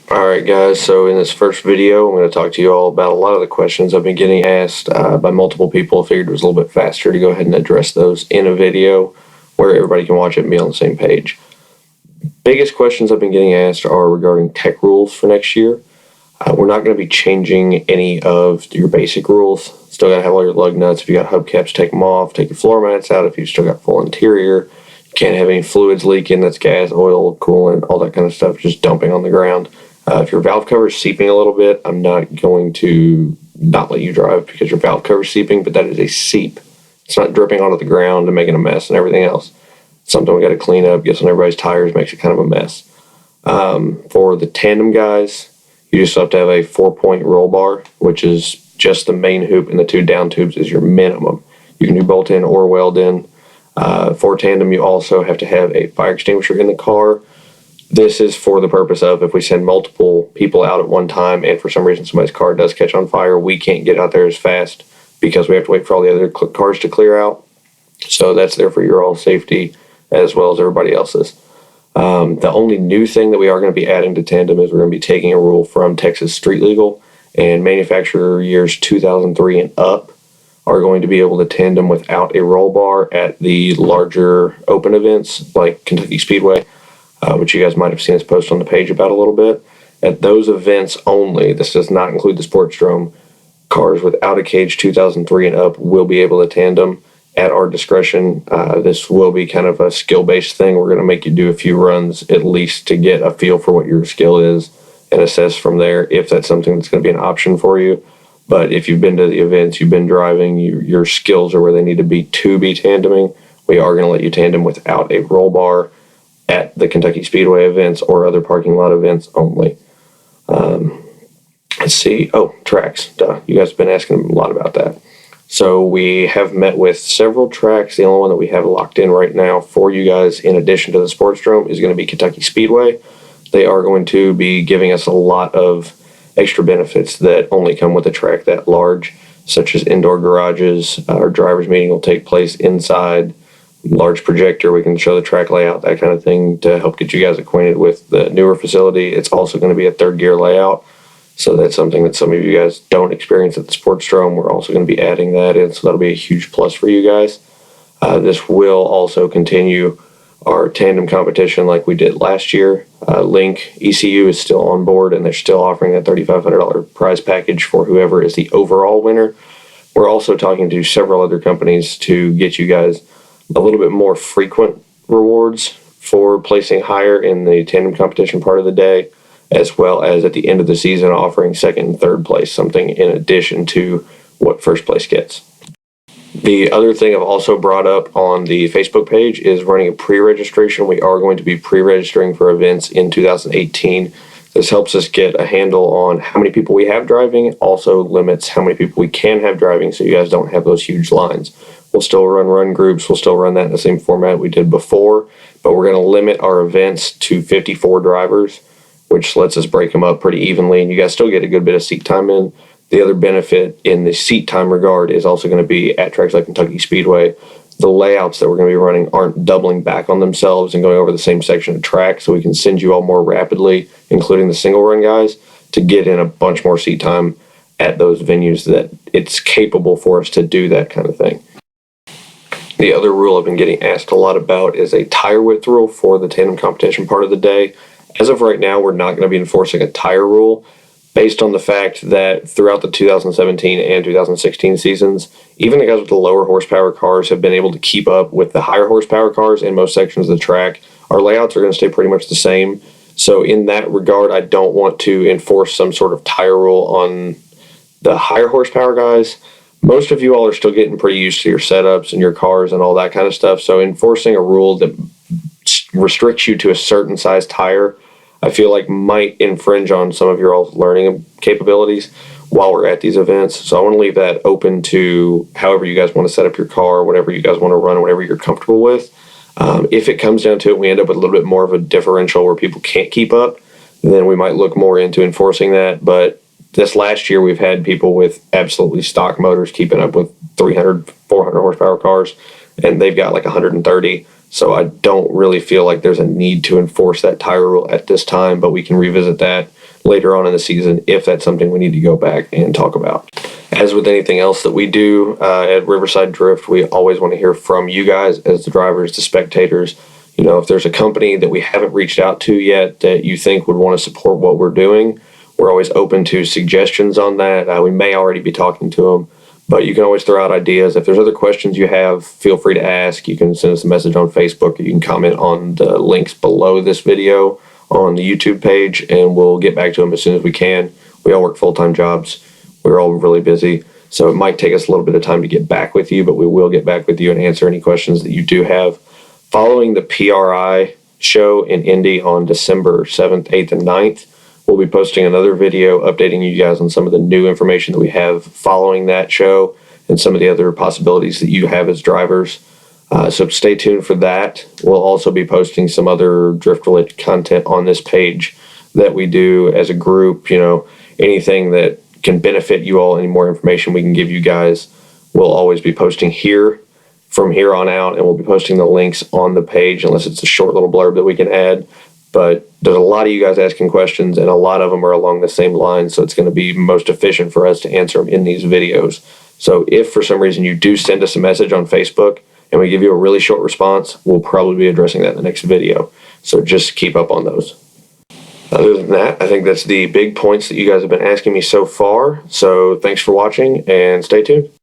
Alright guys, so in this first video I'm going to talk to you all about a lot of the questions I've been getting asked by multiple people. I figured it was a little bit faster to go ahead and address those in a video where everybody can watch it and be on the same page. Biggest questions I've been getting asked are regarding tech rules for next year. We're not going to be changing any of your basic rules. Still got to have all your lug nuts. If you got hubcaps, take them off. Take your floor mats out if you've still got full interior. You can't have any fluids leaking, that's gas, oil, coolant, all that kind of stuff just dumping on the ground. If your valve cover is seeping a little bit, I'm not going to not let you drive because your valve cover is seeping, but that is a seep. It's not dripping onto the ground and making a mess and everything else. It's something we got to clean up, gets on everybody's tires, makes it kind of a mess. For the tandem guys, you just have to have a 4-point roll bar, which is just the main hoop and the 2 down tubes is your minimum. You can do bolt in or weld in. For tandem, you also have to have a fire extinguisher in the car. This is for the purpose of if we send multiple people out at one time and for some reason somebody's car does catch on fire, we can't get out there as fast because we have to wait for all the other cars to clear out. So that's there for your all safety as well as everybody else's. The only new thing that we are going to be adding to tandem is we're going to be taking a rule from Texas Street Legal, and manufacturer years 2003 and up are going to be able to tandem without a roll bar at the larger open events like Kentucky Speedway, which you guys might have seen us post on the page about a little bit. At those events only, this does not include the Sportsdrome, cars without a cage 2003 and up will be able to tandem at our discretion. This will be kind of a skill-based thing. We're going to make you do a few runs at least to get a feel for what your skill is and assess from there if that's something that's going to be an option for you. But if you've been to the events, you've been driving, your skills are where they need to be tandeming, we are going to let you tandem without a roll bar at the Kentucky Speedway events or other parking lot events only. Let's see. Oh, tracks. Duh. You guys have been asking a lot about that. So we have met with several tracks. The only one that we have locked in right now for you guys, in addition to the Sportsdrome, is going to be Kentucky Speedway. They are going to be giving us a lot of extra benefits that only come with a track that large, such as indoor garages. Our driver's meeting will take place inside. Large projector, we can show the track layout, that kind of thing, to help get you guys acquainted with the newer facility. It's also going to be a third gear layout, so that's something that some of you guys don't experience at the Sportsdrome. We're also going to be adding that in, so that'll be a huge plus for you guys. This will also continue our tandem competition like we did last year. Link ECU is still on board, and they're still offering that $3,500 prize package for whoever is the overall winner. We're also talking to several other companies to get you guys a little bit more frequent rewards for placing higher in the tandem competition part of the day, as well as at the end of the season offering second and third place, something in addition to what first place gets. The other thing I've also brought up on the Facebook page is running a pre-registration. We are going to be pre-registering for events in 2018. This helps us get a handle on how many people we have driving. It also limits how many people we can have driving so you guys don't have those huge lines. We'll still run groups. We'll still run that in the same format we did before, but we're going to limit our events to 54 drivers, which lets us break them up pretty evenly, and you guys still get a good bit of seat time in. The other benefit in the seat time regard is also going to be at tracks like Kentucky Speedway. The layouts that we're going to be running aren't doubling back on themselves and going over the same section of track, so we can send you all more rapidly, including the single run guys, to get in a bunch more seat time at those venues that it's capable for us to do that kind of thing. The other rule I've been getting asked a lot about is a tire width rule for the tandem competition part of the day. As of right now, we're not going to be enforcing a tire rule based on the fact that throughout the 2017 and 2016 seasons, even the guys with the lower horsepower cars have been able to keep up with the higher horsepower cars in most sections of the track. Our layouts are going to stay pretty much the same. So in that regard, I don't want to enforce some sort of tire rule on the higher horsepower guys. Most of you all are still getting pretty used to your setups and your cars and all that kind of stuff. So enforcing a rule that restricts you to a certain size tire, I feel like might infringe on some of your all's learning capabilities while we're at these events. So I want to leave that open to however you guys want to set up your car, whatever you guys want to run, whatever you're comfortable with. If it comes down to it, we end up with a little bit more of a differential where people can't keep up, then we might look more into enforcing that. But this last year, we've had people with absolutely stock motors keeping up with 300, 400 horsepower cars, and they've got like 130. So I don't really feel like there's a need to enforce that tire rule at this time, but we can revisit that later on in the season if that's something we need to go back and talk about. As with anything else that we do at Riverside Drift, we always want to hear from you guys as the drivers, the spectators. You know, if there's a company that we haven't reached out to yet that you think would want to support what we're doing, we're always open to suggestions on that. We may already be talking to them, but you can always throw out ideas. If there's other questions you have, feel free to ask. You can send us a message on Facebook, or you can comment on the links below this video on the YouTube page, and we'll get back to them as soon as we can. We all work full-time jobs. We're all really busy, so it might take us a little bit of time to get back with you, but we will get back with you and answer any questions that you do have. Following the PRI show in Indy on December 7th, 8th, and 9th, we'll be posting another video updating you guys on some of the new information that we have following that show and some of the other possibilities that you have as drivers. So stay tuned for that. We'll also be posting some other drift-related content on this page that we do as a group. You know, anything that can benefit you all, any more information we can give you guys, we'll always be posting here from here on out, and we'll be posting the links on the page unless it's a short little blurb that we can add. But there's a lot of you guys asking questions, and a lot of them are along the same line, so it's going to be most efficient for us to answer them in these videos. So if for some reason you do send us a message on Facebook and we give you a really short response, we'll probably be addressing that in the next video. So just keep up on those. Other than that, I think that's the big points that you guys have been asking me so far. So thanks for watching, and stay tuned.